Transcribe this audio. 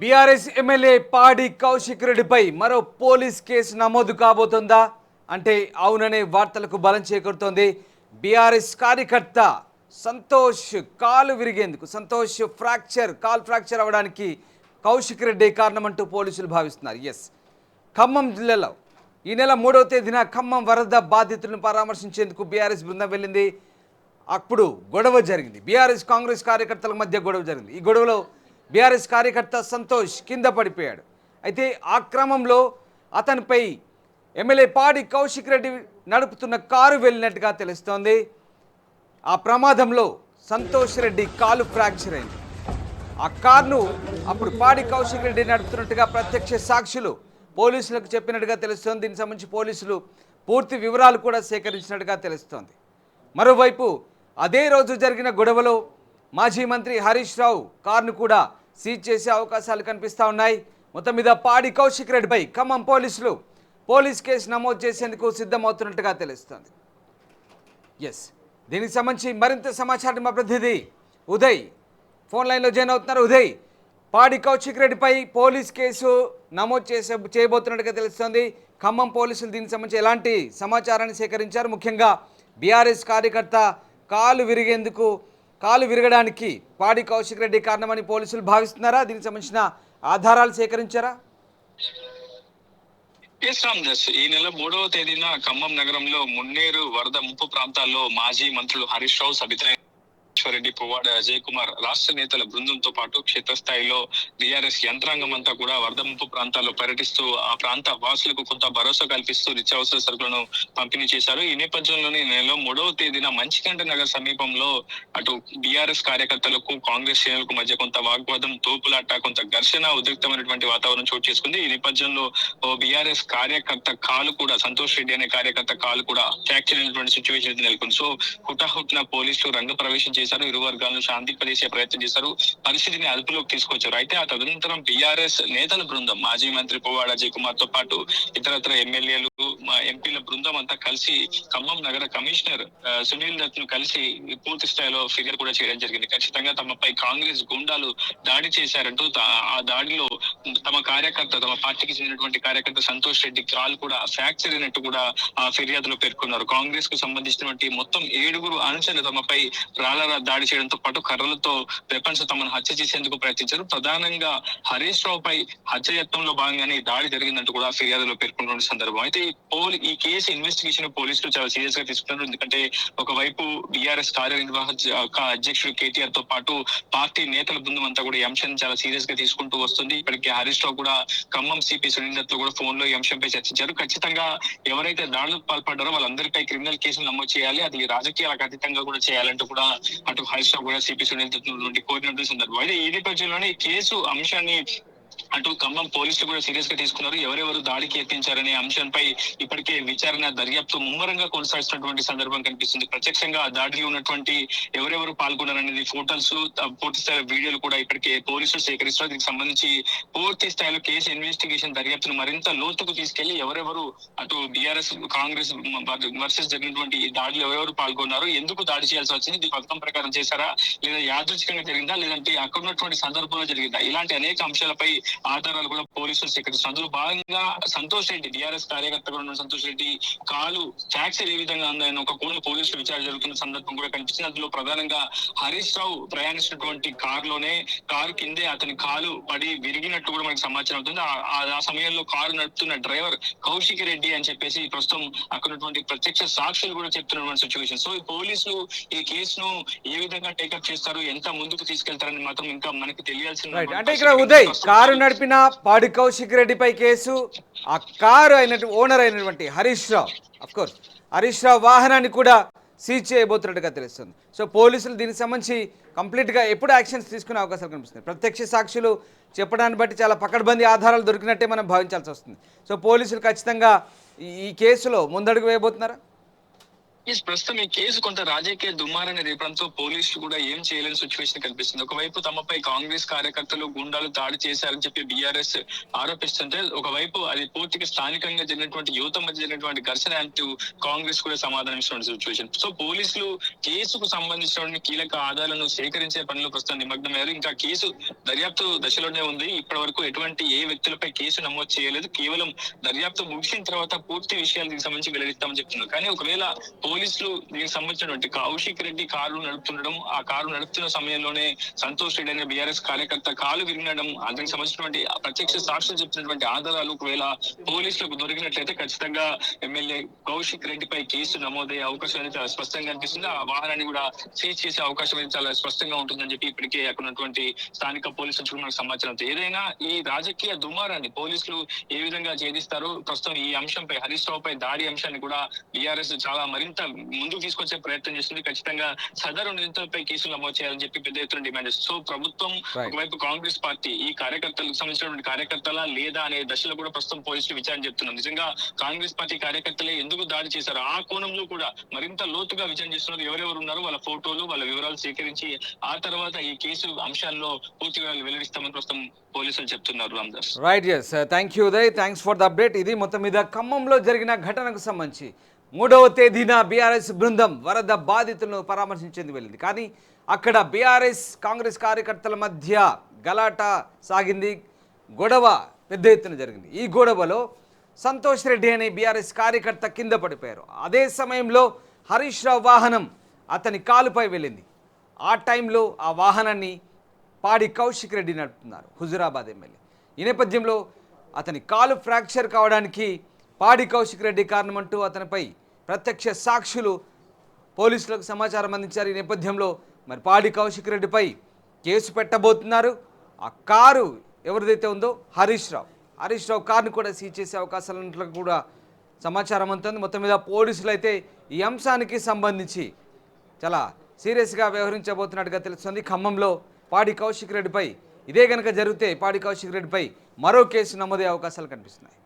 BRS MLA పాడి కౌశిక్ రెడ్డిపై మరో పోలీస్ కేసు నమోదు కాబోతుందా అంటే అవుననే వార్తలకు బలం చేకూరుతోంది. బీఆర్ఎస్ కార్యకర్త సంతోష్ కాలు విరిగేందుకు కాల్ ఫ్రాక్చర్ అవ్వడానికి కౌశిక్ రెడ్డి కారణమంటూ పోలీసులు భావిస్తున్నారు. ఖమ్మం జిల్లాలో ఈ నెల 3వ తేదీన ఖమ్మం వరద బాధితులను పరామర్శించేందుకు బీఆర్ఎస్ బృందం వెళ్ళింది. అప్పుడు గొడవ జరిగింది. బీఆర్ఎస్ కాంగ్రెస్ కార్యకర్తల మధ్య గొడవ జరిగింది. ఈ గొడవలో బీఆర్ఎస్ కార్యకర్త సంతోష్ కింద పడిపోయాడు. అయితే ఆ క్రమంలో అతనిపై ఎమ్మెల్యే పాడి కౌశిక్ రెడ్డి నడుపుతున్న కారు వెళ్ళినట్టుగా తెలుస్తోంది. ఆ ప్రమాదంలో సంతోష్ రెడ్డి కాలు ఫ్రాక్చర్ అయింది. ఆ కారును అప్పుడు పాడి కౌశిక్ రెడ్డి నడుపుతున్నట్టుగా ప్రత్యక్ష సాక్షులు పోలీసులకు చెప్పినట్టుగా తెలుస్తోంది. దీనికి సంబంధించి పోలీసులు పూర్తి వివరాలు కూడా సేకరించినట్టుగా తెలుస్తోంది. మరోవైపు అదే రోజు జరిగిన గొడవలో మాజీ మంత్రి హరీష్ రావు కారును కూడా సీజ్ చేసే అవకాశాలు కనిపిస్తూ ఉన్నాయి. మొత్తం మీద పాడి కౌశిక్ రెడ్డిపై ఖమ్మం పోలీసులు పోలీస్ కేసు నమోదు చేసేందుకు సిద్ధమవుతున్నట్టుగా తెలుస్తోంది. దీనికి సంబంధించి మరింత సమాచారం మా ప్రతినిధి ఉదయ్ ఫోన్ లైన్లో జాయిన్ అవుతున్నారు. ఉదయ్, పాడి కౌశిక్ రెడ్డిపై పోలీస్ కేసు నమోదు చేయబోతున్నట్టుగా తెలుస్తోంది. ఖమ్మం పోలీసులు దీనికి సంబంధించి ఎలాంటి సమాచారాన్ని సేకరించారు? ముఖ్యంగా బీఆర్ఎస్ కార్యకర్త కాలు విరగడానికి పాడి కౌశిక్ రెడ్డి కారణమని పోలీసులు భావిస్తున్నారా? దీనికి సంబంధించిన ఆధారాలు సేకరించారా? ఈ నెల 3వ తేదీన ఖమ్మం నగరంలో మున్నేరు వరద ముంపు ప్రాంతాల్లో మాజీ మంత్రులు హరీష్ రావు, సబితా రెడ్డి, పువ్వాడ అజయ్ కుమార్ రాష్ట్ర నేతల బృందంతో పాటు క్షేత్రస్థాయిలో బీఆర్ఎస్ యంత్రాంగం అంతా కూడా వరద ముంపు ప్రాంతాల్లో పర్యటిస్తూ ఆ ప్రాంత వాసులకు కొంత భరోసా కల్పిస్తూ నిత్యావసర సరుకులను పంపిణీ చేశారు. ఈ నేపథ్యంలోనే నెలలో 3వ తేదీన మంచికంట నగర్ సమీపంలో అటు బీఆర్ఎస్ కార్యకర్తలకు కాంగ్రెస్ శ్రేణులకు మధ్య కొంత వాగ్వాదం, తోపులాట, కొంత ఘర్షణ, ఉద్రిక్తమైనటువంటి వాతావరణం చోటు చేసుకుంది. ఈ నేపథ్యంలో బీఆర్ఎస్ కార్యకర్త కాలు కూడా, సంతోష్ రెడ్డి అనే కార్యకర్త కాలు కూడా ఫ్రాక్చర్ అయినటువంటి సిచ్యువేషన్ నెలకొంది. సో హుటాహుటిన పోలీసులు రంగ ప్రవేశం చేశారు. ఇరు వర్గాలను శాంతిపరిచే ప్రయత్నం చేశారు. పరిస్థితిని అదుపులోకి తీసుకొచ్చారు. అయితే ఆ తదనంతరం బీఆర్ఎస్ నేతల బృందం, మాజీ మంత్రి పువ్వాడ అజయ్ కుమార్ తో పాటు ఇతరత్ర ఎమ్మెల్యేలు, ఎంపీల బృందం అంతా కలిసి ఖమ్మం నగర కమిషనర్ సునీల్ దత్ ను కలిసి పూర్తి స్థాయిలో ఫిర్యాదు కూడా చేయడం జరిగింది. ఖచ్చితంగా తమపై కాంగ్రెస్ గుండాలు దాడి చేశారంటూ ఆ దాడిలో తమ పార్టీకి చెందినటువంటి కార్యకర్త సంతోష్ రెడ్డి కాలు కూడా ఫ్రాక్చర్ అయినట్టు కూడా ఆ ఫిర్యాదులో పేర్కొన్నారు. కాంగ్రెస్ కు సంబంధించినటువంటి మొత్తం 7 అనుచరులు తమపై రాళ్ల దాడి చేయడంతో పాటు కర్రలతో వెపన్స్ తమను హత్య చేసేందుకు ప్రయత్నించారు. ప్రధానంగా హరీష్ రావు పై హత్యయత్నంలో భాగంగానే దాడి జరిగిందంటూ కూడా ఫిర్యాదులో పేర్కొన్న సందర్భం. అయితే ఈ కేసు ఇన్వెస్టిగేషన్ పోలీసులు చాలా సీరియస్ గా తీసుకున్నారు. ఎందుకంటే ఒకవైపు బీఆర్ఎస్ కార్యనిర్వాహక అధ్యక్షుడు కేటీఆర్ తో పాటు పార్టీ నేతల బృందం అంతా కూడా ఈ అంశాన్ని చాలా సీరియస్ గా తీసుకుంటూ వస్తుంది. ఇప్పటికే హరీష్ రావు కూడా ఖమ్మం సిపి సునీల్ దత్ తో కూడా ఫోన్ లో ఈ అంశంపై చర్చించారు. ఖచ్చితంగా ఎవరైతే దాడులకు పాల్పడ్డారో వాళ్ళందరిపై క్రిమినల్ కేసులు నమోదు చేయాలి, అది రాజకీయాలకు అతీతంగా కూడా చేయాలంటూ కూడా అటు హరీష్ రావు కూడా సిపి సునీల్ దత్ నుండి కోరినటువంటి సందర్భం. అయితే ఈ నేపథ్యంలోనే ఈ కేసు అంశాన్ని అటు ఖమ్మం పోలీసులు కూడా సీరియస్ గా తీసుకున్నారు. ఎవరెవరు దాడికి యత్నించారనే అంశంపై ఇప్పటికే విచారణ, దర్యాప్తు ముమ్మరంగా కొనసాగిస్తున్నటువంటి సందర్భం కనిపిస్తుంది. ప్రత్యక్షంగా దాడిలో ఉన్నటువంటి ఎవరెవరు పాల్గొన్నారనేది ఫోటోస్, పూర్తి స్థాయి వీడియోలు కూడా ఇప్పటికే పోలీసులు సేకరిస్తున్నారు. దీనికి సంబంధించి పూర్తి స్థాయిలో కేసు ఇన్వెస్టిగేషన్, దర్యాప్తును మరింత లోతుకు తీసుకెళ్లి ఎవరెవరు అటు బీఆర్ఎస్ కాంగ్రెస్ వర్సెస్ జరిగినటువంటి దాడిలో ఎవరెవరు పాల్గొన్నారు, ఎందుకు దాడి చేయాల్సి వచ్చింది, ఇది పథకం ప్రకారం చేశారా, లేదా యాదృచ్ఛికంగా జరిగిందా, లేదంటే అక్కడ ఉన్నటువంటి సందర్భంలో జరిగిందా, ఇలాంటి అనేక అంశాలపై ఆధారాలు కూడా పోలీసులు సేకరిస్తున్నారు. అందులో భాగంగా సంతోష్ రెడ్డి, బీఆర్ఎస్ కార్యకర్తగా ఉన్న సంతోష్ రెడ్డి కాలు ఫ్రాక్చర్ ఏ విధంగా ఉందని ఒక కోణంలో పోలీసులు విచారణ జరుగుతున్న సందర్భం కూడా కనిపిస్తుంది. అందులో ప్రధానంగా హరీష్ రావు ప్రయాణిస్తున్నటువంటి కారు కిందే అతని కాలు పడి విరిగినట్టు కూడా మనకు సమాచారం అవుతుంది. ఆ సమయంలో కారు నడుపుతున్న డ్రైవర్ కౌశిక్ రెడ్డి అని చెప్పేసి ప్రస్తుతం అక్కడ ఉన్నటువంటి ప్రత్యక్ష సాక్షులు కూడా చెప్తున్నటువంటి సిచ్యువేషన్. సో ఈ పోలీసులు ఈ కేసును ఏ విధంగా టేకప్ చేస్తారు, ఎంత ముందుకు తీసుకెళ్తారని మాత్రం ఇంకా మనకి తెలియాల్సిన. అంటే ఇక్కడ ఉదయ్, కారు నడిపిన పాడి కౌశిక్ రెడ్డిపై కేసు, ఆ కారు ఓనర్ అయినటువంటి హరీష్ రావు వాహనాన్ని కూడా సీజ్ చేయబోతున్నట్టుగా తెలుస్తుంది. సో పోలీసులు దీనికి సంబంధించి కంప్లీట్గా ఎప్పుడు యాక్షన్స్ తీసుకునే అవకాశాలు కనిపిస్తుంది. ప్రత్యక్ష సాక్షులు చెప్పడాన్ని బట్టి చాలా పకడ్బందీ ఆధారాలు దొరికినట్టే మనం భావించాల్సి వస్తుంది. సో పోలీసులు ఖచ్చితంగా ఈ కేసులో ముందడుగు వేయబోతున్నారా? ప్రస్తుతం ఈ కేసు కొంత రాజకీయ దుమారాన్ని రేపడంతో పోలీసులు కూడా ఏం చేయలేని సిచ్యువేషన్ కనిపిస్తుంది. ఒకవైపు తమపై కాంగ్రెస్ కార్యకర్తలు గుండాలు దాడి చేశారని చెప్పి బీఆర్ఎస్ ఆరోపిస్తుంటే, ఒకవైపు అది పూర్తిగా స్థానికంగా జరిగినటువంటి యువత మధ్య జరిగినటువంటి ఘర్షణ అంటూ కాంగ్రెస్ కూడా సమాధానం ఇస్తున్న సిచ్యువేషన్. సో పోలీసులు కేసుకు సంబంధించినటువంటి కీలక ఆధారాలను సేకరించే పనిలో ప్రస్తుతం నిమగ్నమయ్యారు. ఇంకా కేసు దర్యాప్తు దశలోనే ఉంది. ఇప్పటి వరకు ఎటువంటి ఏ వ్యక్తులపై కేసు నమోదు చేయలేదు. కేవలం దర్యాప్తు ముగిసిన తర్వాత పూర్తి విషయాలు దీనికి సంబంధించి వెల్లడిస్తామని చెప్తున్నారు. కానీ ఒకవేళ పోలీసులు దీనికి సంబంధించినటువంటి కౌశిక్ రెడ్డి కారు నడుపుతుండడం, ఆ కారు నడుపుతున్న సమయంలోనే సంతోష్ రెడ్డి అనే బీఆర్ఎస్ కార్యకర్త కాలు విరగడం, దానికి సంబంధించినటువంటి ప్రత్యక్ష సాక్షులు చెప్తున్నటువంటి ఆధారాలు ఒకవేళ పోలీసులకు దొరికినట్లయితే ఖచ్చితంగా ఎమ్మెల్యే కౌశిక్ రెడ్డిపై కేసు నమోదయ్యే అవకాశం అనేది చాలా స్పష్టంగా అనిపిస్తుంది. ఆ వాహనాన్ని కూడా సీజ్ చేసే అవకాశం అనేది చాలా స్పష్టంగా ఉంటుందని చెప్పి ఇప్పటికే అక్కడ ఉన్నటువంటి స్థానిక పోలీసులు నుంచి మనకు సమాచారం. ఏదైనా ఈ రాజకీయ దుమారాన్ని పోలీసులు ఏ విధంగా ఛేదిస్తారో, ప్రస్తుతం ఈ అంశంపై హరీష్ రావు పై దాడి అంశాన్ని కూడా బీఆర్ఎస్ చాలా మరింత ముందుకు తీసుకొచ్చే ప్రయత్నం చేస్తుంది. ఖచ్చితంగా సదరు నిందితులపై కేసులు నమోదు చేయాలని చెప్పి పెద్ద ఎత్తున డిమాండ్ చేస్తుంది. సో ప్రభుత్వం ఒకవైపు కాంగ్రెస్ పార్టీ ఈ కార్యకర్తలకు సంబంధించినటువంటి కార్యకర్తలా లేదా అనే దశలో కూడా ప్రస్తుతం పోలీసులు విచారణ చెప్తున్నారు. నిజంగా కాంగ్రెస్ పార్టీ కార్యకర్తలే ఎందుకు దాడి చేశారు, ఆ కోణంలో కూడా మరింత లోతుగా విచారణ చేస్తున్నారు. ఎవరెవరు ఉన్నారో వాళ్ళ ఫోటోలు, వాళ్ళ వివరాలు సేకరించి ఆ తర్వాత ఈ కేసు అంశాల్లో పూర్తిగా వెల్లడిస్తామని ప్రస్తుతం పోలీసులు చెప్తున్నారు. Ramdas. Right, yes, thank you Uday, thanks for the update. ఇది మొత్తం మీద ఖమ్మంలో జరిగిన ఘటనకు సంబంధించి 3వ తేదీన బీఆర్ఎస్ బృందం వరద బాధితులను పరామర్శించేందుకు వెళ్ళింది. కానీ అక్కడ బీఆర్ఎస్ కాంగ్రెస్ కార్యకర్తల మధ్య గలాట సాగింది, గొడవ పెద్ద ఎత్తున జరిగింది. ఈ గొడవలో సంతోష్ రెడ్డి అనే బీఆర్ఎస్ కార్యకర్త కింద పడిపోయారు. అదే సమయంలో హరీష్ రావు వాహనం అతని కాలుపై వెళ్ళింది. ఆ టైంలో ఆ వాహనాన్ని పాడి కౌశిక్ రెడ్డి నడుపుతున్నారు, హుజురాబాద్ ఎమ్మెల్యే. ఈ నేపథ్యంలో అతని కాలు ఫ్రాక్చర్ కావడానికి పాడి కౌశిక్ రెడ్డి కారణమంటూ అతనిపై ప్రత్యక్ష సాక్షులు పోలీసులకు సమాచారం అందించారు. ఈ నేపథ్యంలో మరి పాడి కౌశిక్ రెడ్డిపై కేసు పెట్టబోతున్నారు. ఆ కారు ఎవరిదైతే ఉందో హరీష్ రావు కారును కూడా సీజ్ చేసే అవకాశాలు ఉన్నట్లు కూడా సమాచారం అందుతుంది. మొత్తం మీద పోలీసులు అయితే ఈ అంశానికి సంబంధించి చాలా సీరియస్గా వ్యవహరించబోతున్నట్టుగా తెలుస్తుంది. ఖమ్మంలో పాడి కౌశిక్ రెడ్డిపై ఇదే కనుక జరిగితే పాడి కౌశిక్ రెడ్డిపై మరో కేసు నమోదయ్యే అవకాశాలు కనిపిస్తున్నాయి.